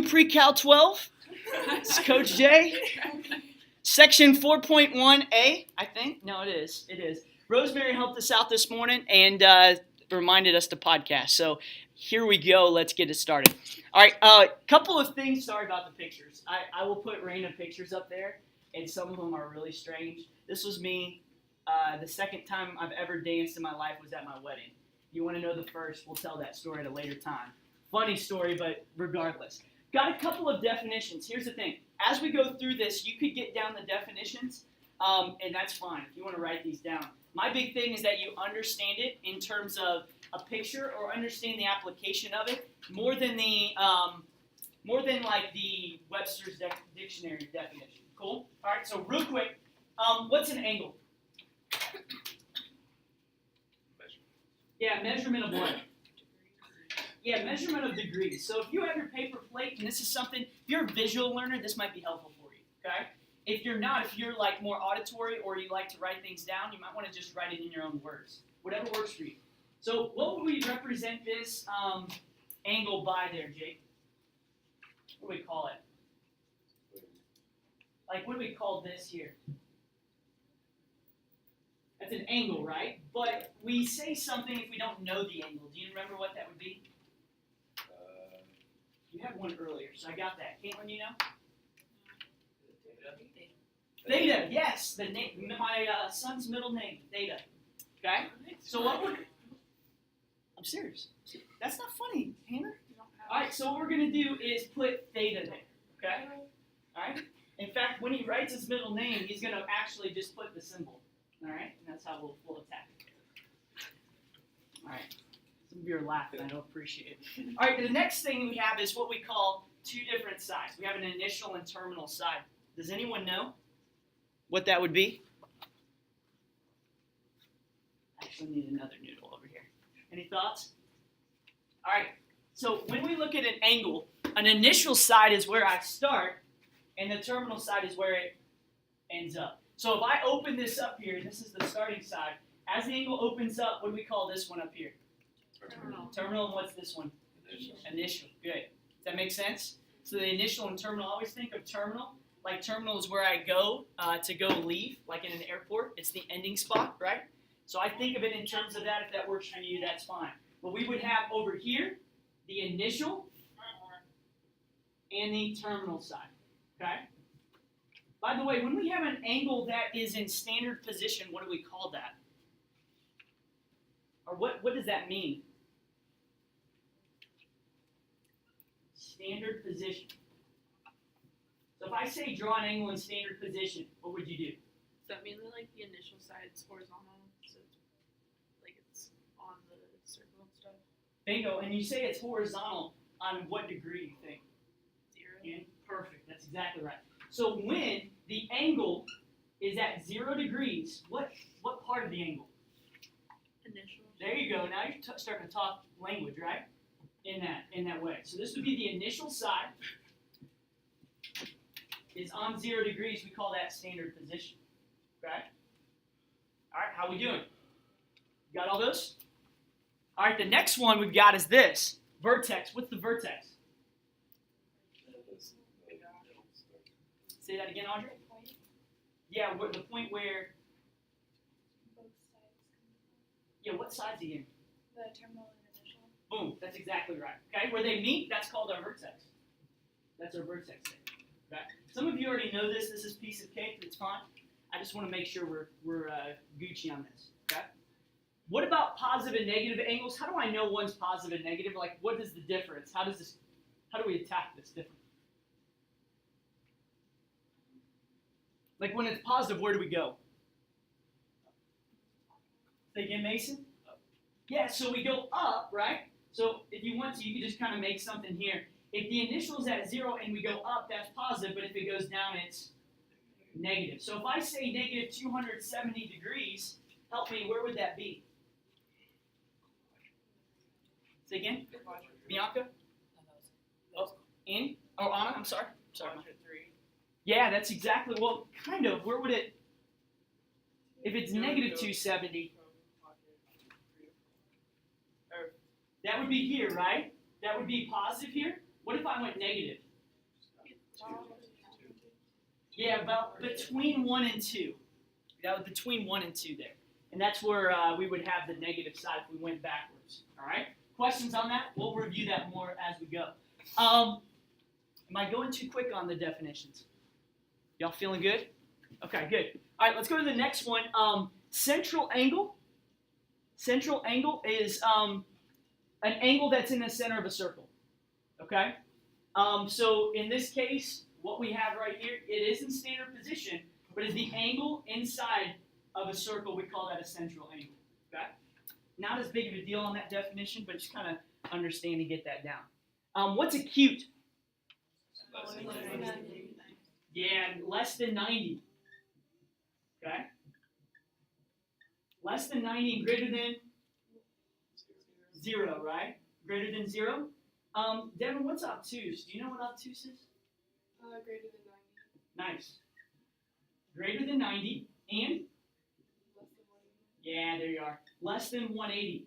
Pre-Cal 12. It's Coach Jay. Section 4.1A, I think. No, it is. It is. Rosemary helped us out this morning and reminded us to podcast. So here we go. Let's get it started. All right. Couple of things. Sorry about the pictures. I will put random pictures up there, and some of them are really strange. This was me. The second time I've ever danced in my life was at my wedding. If you want to know the first, we'll tell that story at a later time. Funny story, but regardless. Got a couple of definitions. Here's the thing. As we go through this, you could get down the definitions, and that's fine if you want to write these down. My big thing is that you understand it in terms of a picture or understand the application of it more than like the Webster's Dictionary definition. Cool? All right, so real quick, what's an angle? Yeah, measurement of what? Yeah, measurement of degrees. So if you have your paper plate, and this is something, if you're a visual learner, this might be helpful for you, okay? If you're not, if you're like more auditory or you like to write things down, you might want to just write it in your own words. Whatever works for you. So what would we represent this angle by there, Jake? What do we call it? Like, what do we call this here? That's an angle, right? But we say something if we don't know the angle. Do you remember what that would be? You had one earlier, so I got that. Caitlin, you know? Theta, yes. My son's middle name, Theta. Okay? So what would... I'm serious. That's not funny, Hannah. All right, so what we're going to do is put Theta there. Okay? All right? In fact, when he writes his middle name, he's going to actually just put the symbol. All right? And that's how we'll attack it. All right. Some of you are laughing. I don't appreciate it. All right, the next thing we have is what we call two different sides. We have an initial and terminal side. Does anyone know what that would be? I actually need another noodle over here. Any thoughts? All right, so when we look at an angle, an initial side is where I start, and the terminal side is where it ends up. So if I open this up here, this is the starting side. As the angle opens up, what do we call this one up here? Terminal, and what's this one? Initial. Good. Does that make sense? So the initial and terminal, always think of terminal. Like terminal is where I go to go leave, like in an airport. It's the ending spot, right? So I think of it in terms of that. If that works for you, that's fine. But we would have over here the initial and the terminal side, okay? By the way, when we have an angle that is in standard position, what do we call that? Or what does that mean? Standard position. So if I say draw an angle in standard position, what would you do? Does that mean that like the initial side's horizontal, so it's like it's on the circle and stuff? Bingo. And you say it's horizontal on what degree, you think? 0. Perfect. That's exactly right. So when the angle is at 0 degrees, what part of the angle? Initial. There you go. Now you're starting to talk language, right? In that way. So this would be the initial side. Is on 0 degrees. We call that standard position. Okay? All right. How we doing? Got all those? All right. The next one we've got is this vertex. What's the vertex? Say that again, Audrey. Yeah, the point where. Yeah, what side's he in? The terminal and initial. Boom, that's exactly right. Okay, where they meet, that's called our vertex. That's our vertex there. Okay. Some of you already know this. This is piece of cake. It's fine. I just want to make sure we're Gucci on this. Okay. What about positive and negative angles? How do I know one's positive and negative? Like, what is the difference? How do we attack this differently? Like when it's positive, where do we go? Say again, Mason? Up. Yeah, so we go up, right? So if you want to, you can just kind of make something here. If the initial is at 0 and we go up, that's positive, but if it goes down, it's negative. So if I say negative 270 degrees, help me, where would that be? Say again? Bianca? Oh, Annie? Oh, Anna, I'm sorry. Yeah, that's exactly, well, kind of. Where would it, if it's negative 270, that would be here, right? That would be positive here. What if I went negative? Yeah, about between 1 and 2. That was between 1 and 2 there. And that's where we would have the negative side if we went backwards. All right? Questions on that? We'll review that more as we go. Am I going too quick on the definitions? Y'all feeling good? Okay, good. All right, let's go to the next one. Central angle. Central angle is an angle that's in the center of a circle. Okay? So in this case, what we have right here, it is in standard position, but is the angle inside of a circle. We call that a central angle. Okay? Not as big of a deal on that definition, but just kind of understand and get that down. What's acute? Yeah, less than 90. Okay? Less than 90 and greater than 0, right? Greater than 0. Devin, what's obtuse? Do you know what obtuse is? Greater than 90. Nice. Greater than 90 and? Less than 180. Yeah, there you are. Less than 180.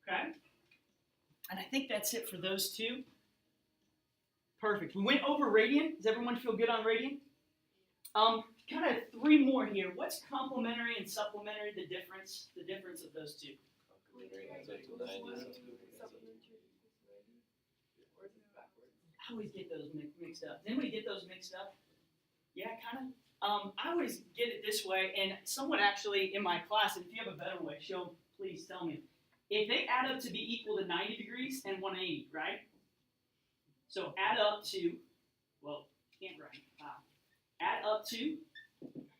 Okay? And I think that's it for those two. Perfect. We went over radian. Does everyone feel good on radian? Kind of 3 more here. What's complementary and supplementary, the difference of those two? I always get those mixed up. Does anybody get those mixed up? Yeah, kind of. I always get it this way, and someone actually in my class, and if you have a better way, please tell me. If they add up to be equal to 90 degrees and 180, right? So add up to, well, can't write. Add up to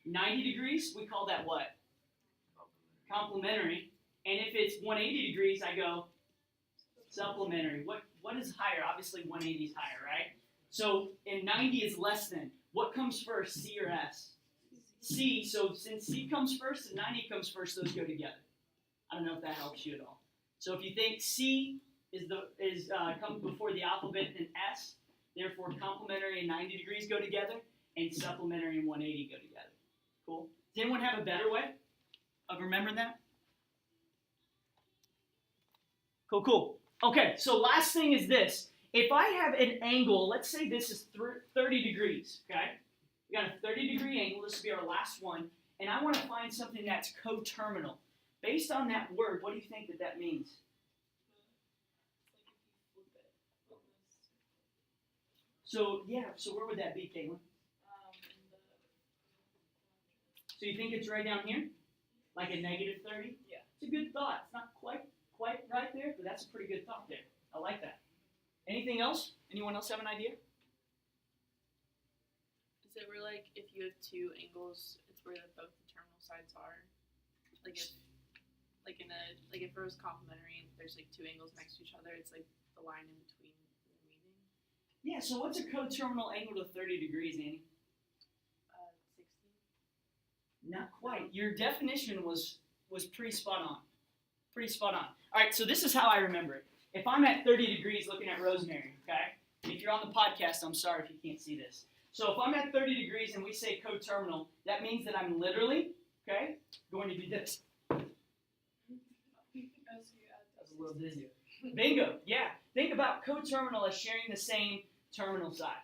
90 degrees, we call that what? Complementary. And if it's 180 degrees, I go supplementary. What is higher? Obviously 180 is higher, right? So, and 90 is less than. What comes first, C or S? C. So since C comes first and 90 comes first, those go together. I don't know if that helps you at all. So if you think C comes before the alphabet and S, therefore complementary and 90 degrees go together, and supplementary and 180 go together. Cool. Does anyone have a better way of remembering that? Cool. Okay, so last thing is this. If I have an angle, let's say this is 30 degrees, okay? We got a 30-degree angle. This will be our last one. And I want to find something that's coterminal. Based on that word, what do you think that means? So where would that be, Caitlin? So you think it's right down here? Like a negative 30? Yeah. It's a good thought. It's not quite right there, but that's a pretty good thought there. I like that. Anything else? Anyone else have an idea? Is it where, like, if you have 2 angles, it's where both the terminal sides are? Like if it was complementary and there's like 2 angles next to each other, it's like the line in between the meeting. Yeah, so what's a coterminal angle to 30 degrees, Annie? 60. Not quite. Your definition was pretty spot on. Pretty spot on. All right, so this is how I remember it. If I'm at 30 degrees looking at Rosemary, okay? If you're on the podcast, I'm sorry if you can't see this. So if I'm at 30 degrees and we say coterminal, that means that I'm literally, okay, going to do this. That's a little dizzy. Bingo. Yeah. Think about coterminal as sharing the same terminal side.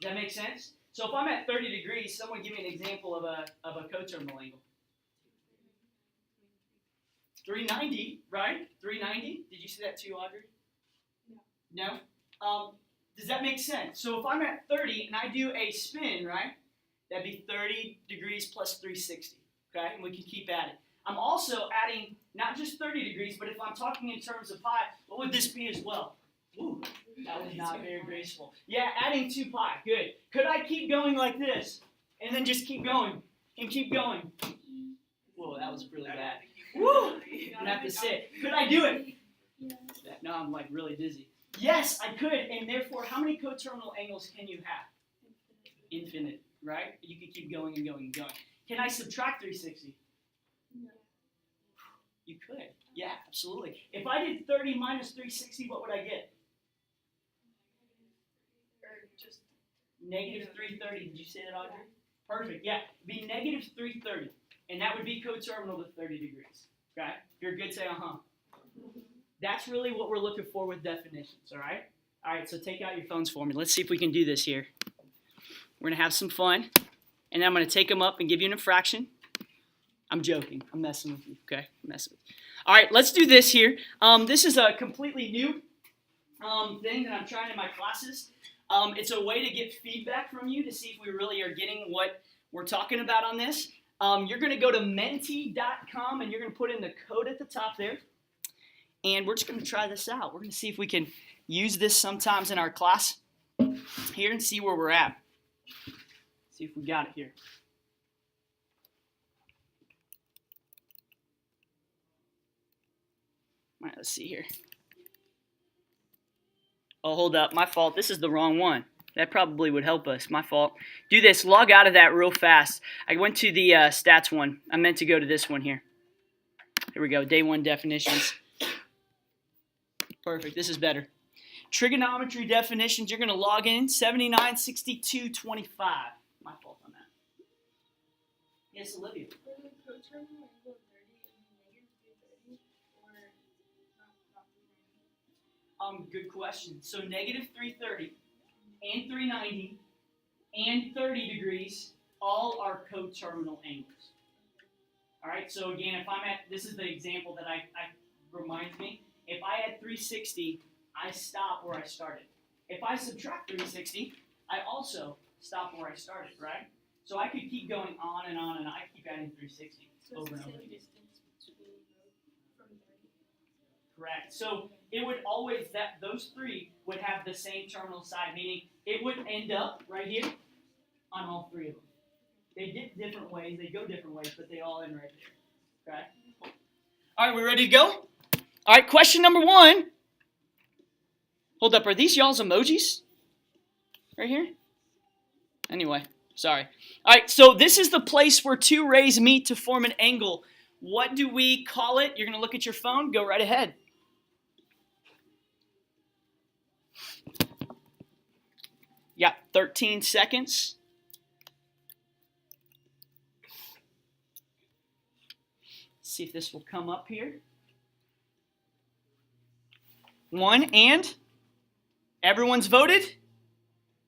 Does that make sense? So if I'm at 30 degrees, someone give me an example of a coterminal angle. 390, right? 390. Did you see that too, Audrey? No. No? Does that make sense? So if I'm at 30 and I do a spin, right? That'd be 30 degrees plus 360. Okay? And we can keep adding. I'm also adding not just 30 degrees, but if I'm talking in terms of pi, what would this be as well? Ooh, that was not very graceful. Yeah, adding 2 pi. Good. Could I keep going like this? And then just keep going. And keep going. Whoa, that was really bad. Woo! I'm gonna have to sit. Could I do it? Now I'm like really dizzy. Yes, I could. And therefore, how many coterminal angles can you have? Infinite, right? You could keep going and going and going. Can I subtract 360? No. You could. Yeah, absolutely. If I did 30 minus 360, what would I get? Or just Negative 330. Did you say that, Audrey? Perfect. Yeah, it'd be negative 330. And that would be coterminal to 30 degrees. Okay? If you're good, say uh-huh. That's really what we're looking for with definitions, all right? All right, so take out your phones for me. Let's see if we can do this here. We're going to have some fun, and then I'm going to take them up and give you an infraction. I'm joking. I'm messing with you, okay? I'm messing with you. All right, let's do this here. This is a completely new thing that I'm trying in my classes. It's a way to get feedback from you to see if we really are getting what we're talking about on this. You're going to go to menti.com, and you're going to put in the code at the top there. And we're just going to try this out. We're going to see if we can use this sometimes in our class here and see where we're at. See if we got it here. All right, let's see here. Oh, hold up. My fault. This is the wrong one. That probably would help us. My fault. Do this. Log out of that real fast. I went to the stats one. I meant to go to this one here. Here we go. Day 1 definitions. Perfect. This is better. Trigonometry definitions. You're going to log in 79, 62, 25. My fault on that. Yes, Olivia. For the coterminal angle of 30, it would be negative 330 or not 390. Good question. So negative 330 and 390 and 30 degrees all are coterminal angles. All right. So again, if I'm at, this is the example that I reminds me. If I had 360, I stop where I started. If I subtract 360, I also stop where I started, right? So I could keep going on, and I keep adding 360 So over it's and the over same again. distance between from 30. Correct. So it would always, those three would have the same terminal side, meaning it would end up right here on all three of them. They dip different ways, they go different ways, but they all end right there. Okay? All right, we ready to go? All right, question number 1. Hold up, are these y'all's emojis? Right here? Anyway, sorry. All right, so this is the place where two rays meet to form an angle. What do we call it? You're going to look at your phone. Go right ahead. You got 13 seconds. Let's see if this will come up here. 1 and everyone's voted.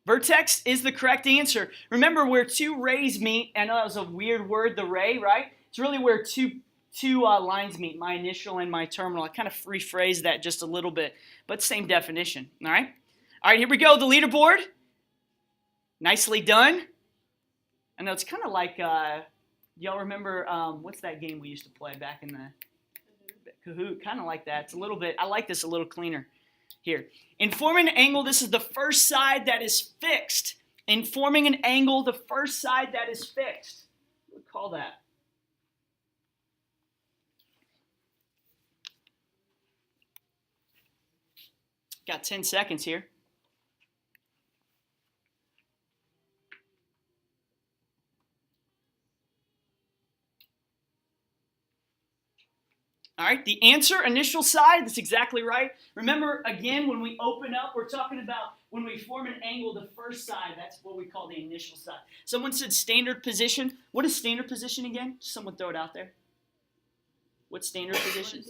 Vertex is the correct answer. Remember, where two rays meet, I know that was a weird word, the ray, right? It's really where two lines meet, my initial and my terminal. I kind of rephrased that just a little bit, but same definition, all right? All right, here we go, the leaderboard. Nicely done. I know it's kind of like, y'all remember, what's that game we used to play back in the Kahoot? Kind of like that. It's a little bit, I like this a little cleaner here. In forming an angle, this is the first side that is fixed. In forming an angle, the first side that is fixed. What do we call that? Got 10 seconds here. All right, the answer, initial side, that's exactly right. Remember, again, when we open up, we're talking about when we form an angle, the first side, that's what we call the initial side. Someone said standard position. What is standard position again? Someone throw it out there. What's standard position?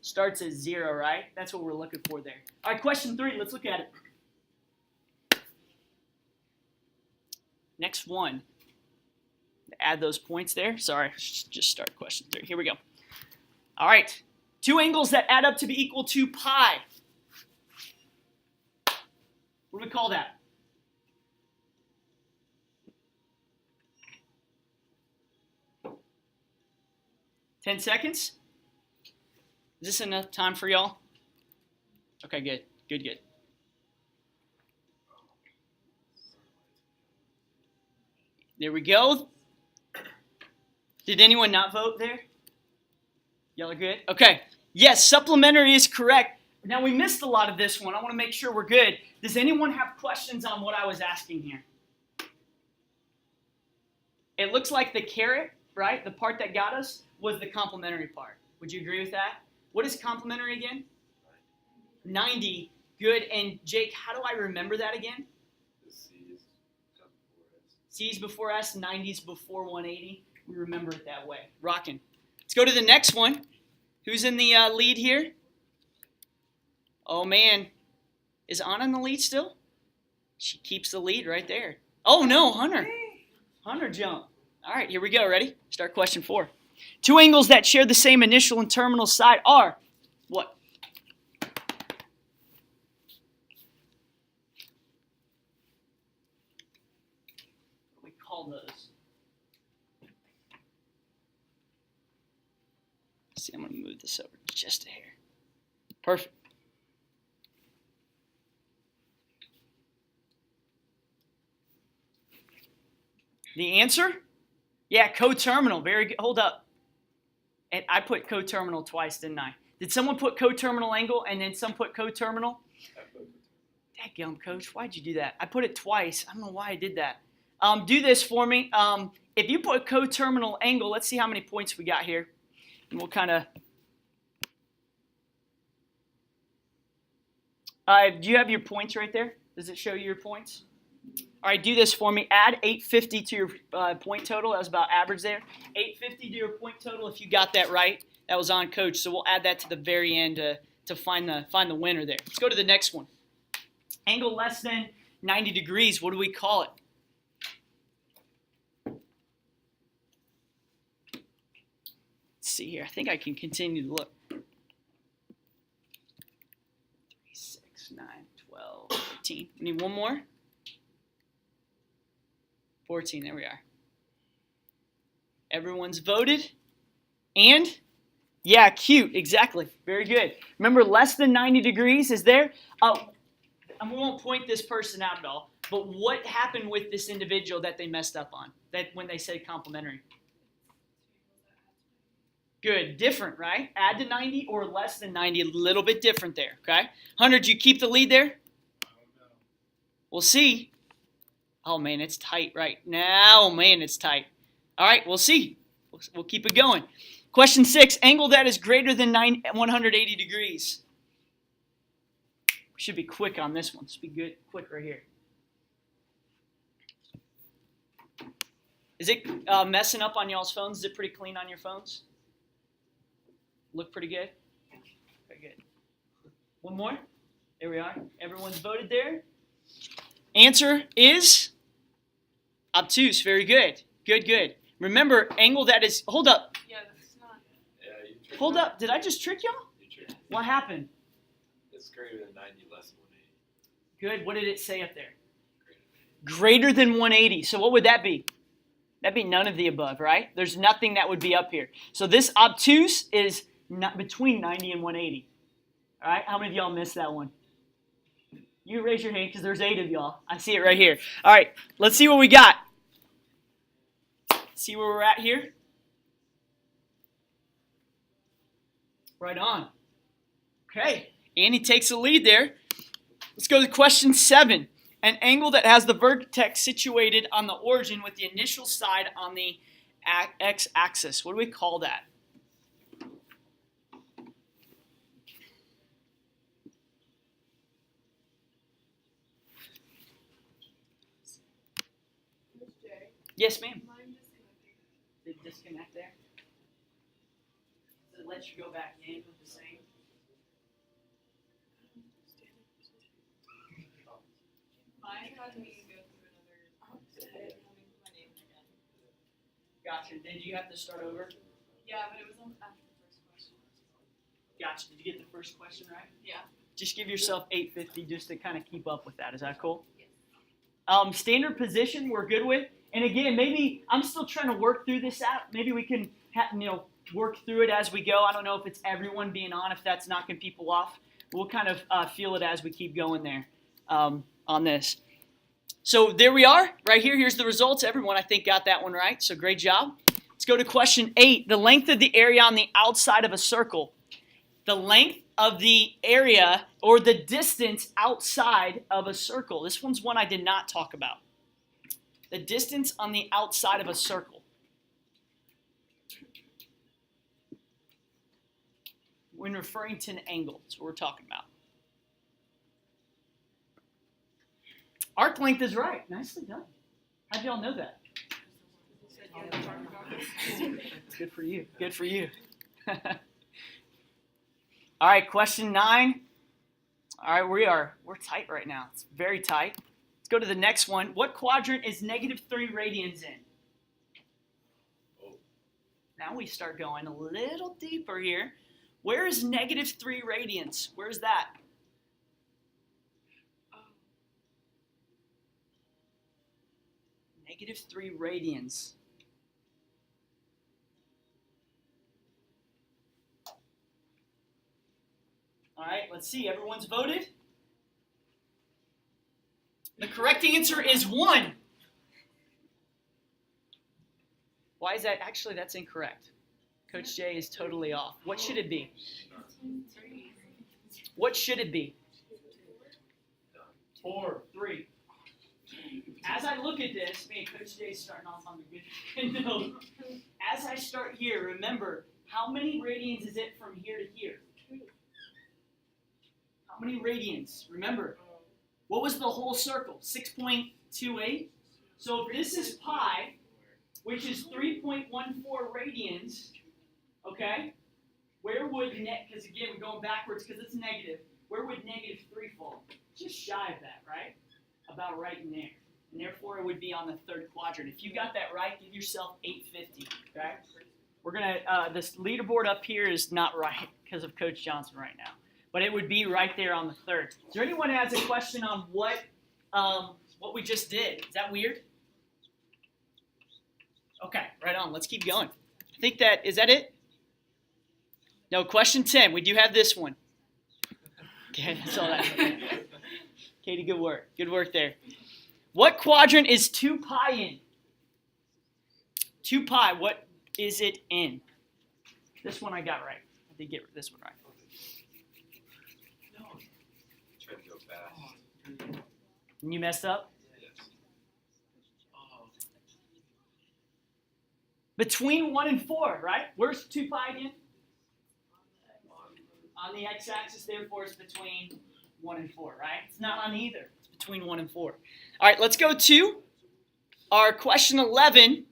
Starts at 0, right? That's what we're looking for there. All right, question 3, let's look at it. Next one. Add those points there. Sorry, just start question 3. Here we go. All right, two angles that add up to be equal to pi. What do we call that? Ten seconds? Is this enough time for y'all? Okay, good, good, good. There we go. Did anyone not vote there? Y'all are good? Okay. Yes, supplementary is correct. Now, we missed a lot of this one. I want to make sure we're good. Does anyone have questions on what I was asking here? It looks like the caret, right, the part that got us, was the complementary part. Would you agree with that? What is complementary again? 90. Good. And Jake, how do I remember that again? The C's come before S. C's before S, 90's before 180. We remember it that way. Rockin'. Let's go to the next one. Who's in the lead here? Oh, man. Is Anna in the lead still? She keeps the lead right there. Oh no, Hunter. Hunter jump. All right, here we go. Ready? Start question 4. Two angles that share the same initial and terminal side are what? What do we call those? See, I'm going to move this over just a hair. Perfect. The answer? Yeah, coterminal. Very good. Hold up. And I put coterminal twice, didn't I? Did someone put coterminal angle and then some put coterminal? Dadgum, Coach. Why'd you do that? I put it twice. I don't know why I did that. Do this for me. If you put coterminal angle, let's see how many points we got here. And we'll kind of... do you have your points right there? Does it show you your points? All right, do this for me. Add 850 to your point total. That was about average there. 850 to your point total if you got that right. That was on Coach. So we'll add that to the very end to find the winner there. Let's go to the next one. Angle less than 90 degrees. What do we call it? Let's see here. I think I can continue to look. 3, 6, 9, 12, 13. We need one more. 14, there we are. Everyone's voted. And, yeah, cute, exactly. Very good. Remember, less than 90 degrees is there. And we won't point this person out at all, but what happened with this individual that they messed up on, that when they said complementary? Good, different, right? Add to 90 or less than 90, a little bit different there, okay? Hunter, did you keep the lead there? We'll see. Oh, man, it's tight right now. Oh, man, it's tight. All right, we'll see. We'll keep it going. Question 6, angle that is greater than 180 degrees. We should be quick on this one. Let's be good, quick right here. Is it messing up on y'all's phones? Is it pretty clean on your phones? Look pretty good? Very good. One more. There we are. Everyone's voted there. Answer is obtuse. Very good. Good, good. Remember, angle that is... Hold up. Yeah, that's not. Yeah, you tricked Hold me. up. Did I just trick y'all? You tricked me. What happened? It's greater than 90, less than 180. Good. What did it say up there? Greater Greater than 180. So what would that be? That'd be none of the above, right? There's nothing that would be up here. So this obtuse is not between 90 and 180. All right? How many of y'all missed that one? You raise your hand because there's 8 of y'all. I see it right here. All right, let's see what we got. See where we're at here? Right on. Okay, Andy takes the lead there. Let's go to question 7. An angle that has the vertex situated on the origin with the initial side on the x-axis. What do we call that? Yes, ma'am. Did it disconnect there? Does it let you go back in with the same? Mine had me go through another having my name again. Gotcha. Did you have to start over? Yeah, but it was on after the first question. Gotcha. Did you get the first question right? Yeah. Just give yourself 850 just to kind of keep up with that. Is that cool? Yes. Standard position we're good with. And again, maybe I'm still trying to work through this out. Maybe we can work through it as we go. I don't know if it's everyone being on, if that's knocking people off. We'll kind of feel it as we keep going there on this. So there we are, right here. Here's the results. Everyone, I think, got that one right. So great job. Let's go to question 8. The length of the area on the outside of a circle. The length of the area or the distance outside of a circle. This one's one I did not talk about. The distance on the outside of a circle. When referring to an angle, that's what we're talking about. Arc length is right. Nicely done. How'd y'all know that? Good for you. Good for you. All right, question 9. All right, we're tight right now. It's very tight. Let's go to the next one. What quadrant is -3 radians in? Oh. Now we start going a little deeper here. Where is -3 radians? Where's that? -3 radians. All right, let's see. Everyone's voted? The correct answer is 1. Why is that? Actually, that's incorrect. Coach Jay is totally off. What should it be? What should it be? 4, 3. As I look at this, me and Coach Jay's starting off on the good note. As I start here, remember, how many radians is it from here to here? How many radians? Remember, what was the whole circle? 6.28? So if this is pi, which is 3.14 radians, okay, where would because again, we're going backwards because it's negative, where would -3 fall? Just shy of that, right? About right in there. And therefore, it would be on the third quadrant. If you got that right, give yourself 850, okay? We're going to, this leaderboard up here is not right because of Coach Johnson right now. But it would be right there on the third. Is there anyone who has a question on what we just did? Is that weird? Okay, right on. Let's keep going. I think is that it? No, question 10. We do have this one. Okay, that's all that. Katie, good work. Good work there. What quadrant is 2 pi in? 2 pi, what is it in? This one I got right. I did get this one right. Try to go fast. And you messed up? Yes. Between 1 and 4, right? Where's 2 pi again? On the x-axis, therefore it's between 1 and 4, right? It's not on either. It's between 1 and 4. All right, let's go to our question 11.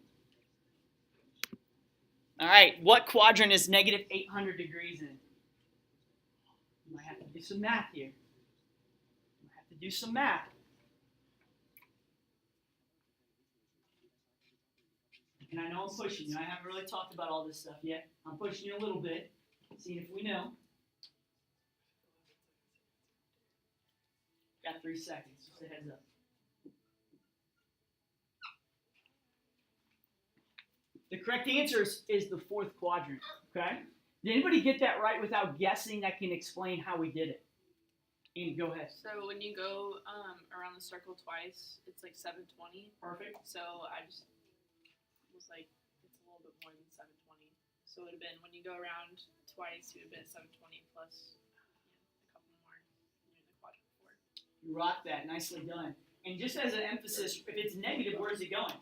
All right, what quadrant is -800 degrees in? You might have to do some math here. You might have to do some math. And I know I'm pushing you. I haven't really talked about all this stuff yet. I'm pushing you a little bit, seeing if we know. Got 3 seconds, just a heads up. The correct answer is the fourth quadrant, okay? Did anybody get that right without guessing that can explain how we did it? Andy, go ahead. So when you go around the circle twice, it's like 720. Perfect. So I just was like, it's a little bit more than 720. So it would have been, when you go around twice, it would have been 720 plus a couple more in the quadrant 4. You rocked that. Nicely done. And just as an emphasis, if it's negative, where is it going?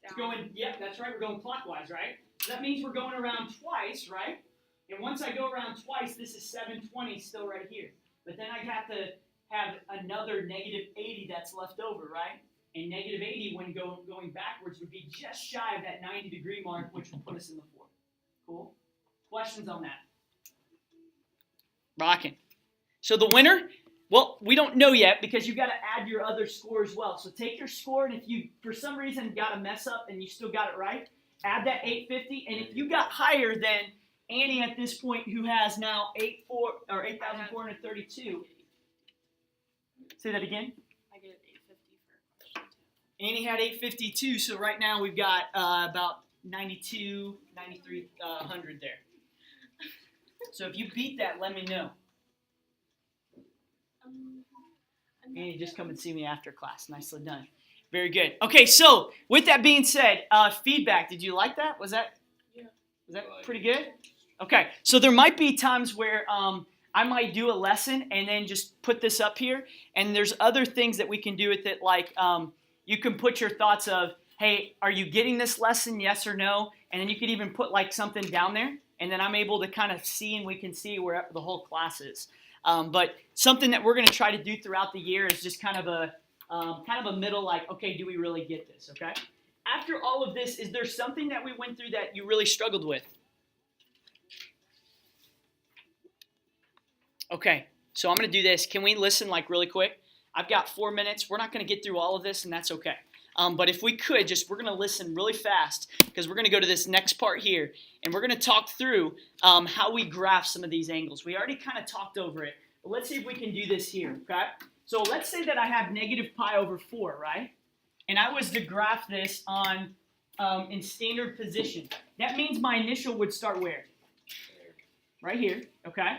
It's going, yep, that's right. We're going clockwise, right? So that means we're going around twice, right? And once I go around twice, this is 720 still right here. But then I have to have another -80 that's left over, right? And -80 when going backwards would be just shy of that 90-degree mark, which will put us in the 4. Cool? Questions on that? Rocking. So the winner, well, we don't know yet because you got to add your other score as well. So take your score, and if you, for some reason, got a mess up and you still got it right, add that 850. And if you got higher than Annie at this point, who has now 8,432. Say that again. I get 850 for question 2. Annie had 852, so right now we've got about 9,300 there. So if you beat that, let me know. Annie, just come and see me after class. Nicely done. Very good. Okay, so with that being said, feedback. Did you like that? Was that pretty good? Okay, so there might be times where I might do a lesson and then just put this up here, and there's other things that we can do with it, like you can put your thoughts of, hey, are you getting this lesson, yes or no? And then you could even put like something down there, and then I'm able to kind of see, and we can see where the whole class is. But something that we're going to try to do throughout the year is just kind of a middle, like, okay, do we really get this, okay? After all of this, is there something that we went through that you really struggled with? Okay, So I'm going to do this. Can we listen like really quick? I've got 4 minutes. We're not going to get through all of this, and that's okay. But if we could, we're going to listen really fast because we're going to go to this next part here, and we're going to talk through how we graph some of these angles. We already kind of talked over it, but let's see if we can do this here, okay? So let's say that I have negative pi over 4, right? And I was to graph this on in standard position. That means my initial would start where? Right here, okay?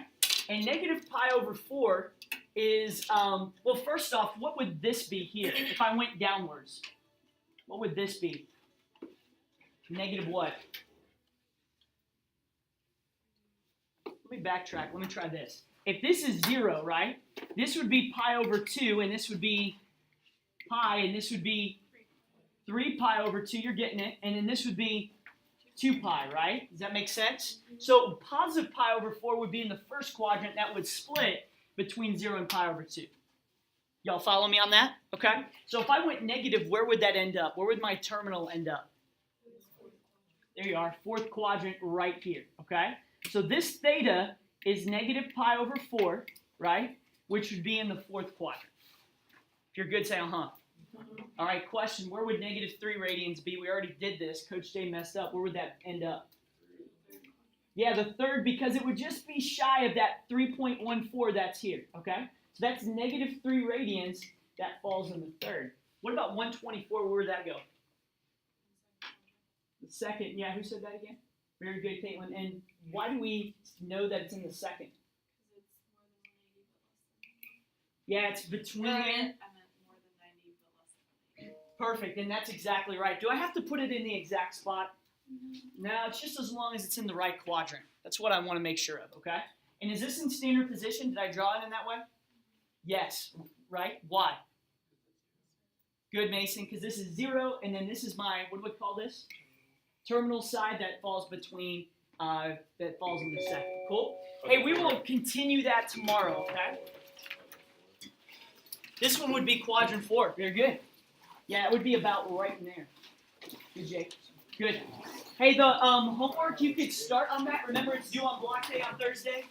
And negative pi over 4 is, well, first off, what would this be here if I went downwards? What would this be? Negative what? Let me backtrack. Let me try this. If this is 0, right, this would be pi over 2, and this would be pi, and this would be 3 pi over 2. You're getting it. And then this would be 2 pi, right? Does that make sense? So positive pi over 4 would be in the first quadrant. That would split between 0 and pi over 2. Y'all follow me on that? Okay? So if I went negative, where would that end up? Where would my terminal end up? There you are, fourth quadrant right here, okay? So this theta is negative pi over 4, right? Which would be in the fourth quadrant. If you're good, say uh-huh. All right, question, where would negative 3 radians be? We already did this. Coach Jay messed up. Where would that end up? Yeah, the third, because it would just be shy of that 3.14 that's here, okay? So that's negative 3 radians. That falls in the third. What about 124? Where would that go? The second. Yeah, who said that again? Very good, Caitlin. And why do we know that it's in the second? Yeah, it's between. I meant more than 90, but less than 90. Perfect, and that's exactly right. Do I have to put it in the exact spot? No, it's just as long as it's in the right quadrant. That's what I want to make sure of, okay? And is this in standard position? Did I draw it in that way? Yes, right? Why? Good, Mason, because this is 0, and then this is my, what do we call this? Terminal side that falls between, that falls in the second. Cool? Hey, we will continue that tomorrow, okay? This one would be quadrant 4. Very good. Yeah, it would be about right in there. Good, Jake. Good. Hey, the homework, you could start on that. Remember, it's due on block day on Thursday.